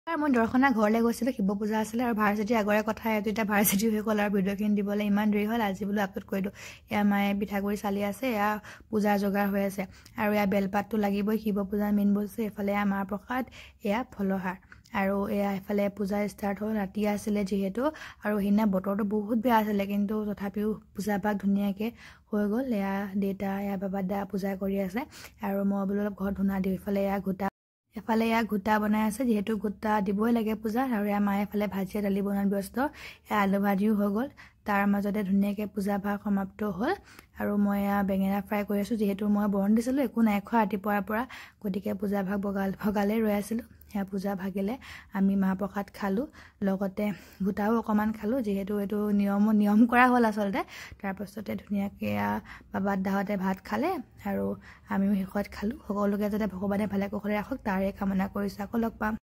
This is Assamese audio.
মই দৰ্শনা ঘৰলৈ গৈছিলোঁ, শিৱ পূজা আছিলে আৰু ভাৰ্চিটি আগৰে কথা এইটো এতিয়া ভাৰ্চিটি হৈ গ'ল আৰু ভিডিঅ'খিনি দিবলৈ ইমান দেৰি হ'ল। আজি বোলো আপলোড কৰি দিওঁ। এয়া মায়ে পিঠাগুড়ি চালি আছে, এয়া পূজাৰ যোগাৰ হৈ আছে আৰু এয়া বেলপাতটো লাগিবই, শিৱ পূজাৰ মেইন বস্তু। এইফালে এয়া মাৰ প্ৰসাদ, এয়া ফলহাৰ আৰু এয়া এফালে পূজা ষ্টাৰ্ট হ'ল। ৰাতি আছিলে যিহেতু আৰু সেইদিনা বতৰটো বহুত বেয়া আছিলে, কিন্তু তথাপিও পূজাভাগ ধুনীয়াকৈ হৈ গ'ল। এয়া দেউতা, এয়া বাবা দা পূজা কৰি আছে আৰু মই বোলো অলপ ঘৰত ধূনা দিওঁ। এফালে এয়া ঘোটা বনাই আছে, যিহেতু ঘোটা দিবই লাগে পূজাত। আৰু এয়া মায়ে এফালে ভাজিয়ে দালি বনোৱাত ব্যস্ত। এয়া আলু ভাজিও হৈ গ'ল, তাৰ মাজতে ধুনীয়াকৈ পূজা ভাগ সমাপ্ত হ'ল। আৰু মই এয়া বেঙেনা ফ্ৰাই কৰি আছোঁ, যিহেতু মই বৰণ দিছিলোঁ, একো নাই খোৱা ৰাতিপুৱাৰ পৰা, গতিকে পূজা ভাগ ভগালে ৰৈ আছিলোঁ। সেয়া পূজা ভাগিলে আমি মাহ প্ৰসাদ খালোঁ, লগতে ঘোটাও অকণমান খালোঁ, যিহেতু এইটো নিয়ম কৰা হ'ল আচলতে। তাৰপাছতে ধুনীয়াকৈ বাবা দাহঁতে ভাত খালে আৰু আমিও শেষত খালোঁ। সকলোকে যাতে ভগৱানে ভালে কুশলে ৰাখক তাৰে কামনা কৰিছোঁ। আকৌ লগ পাম।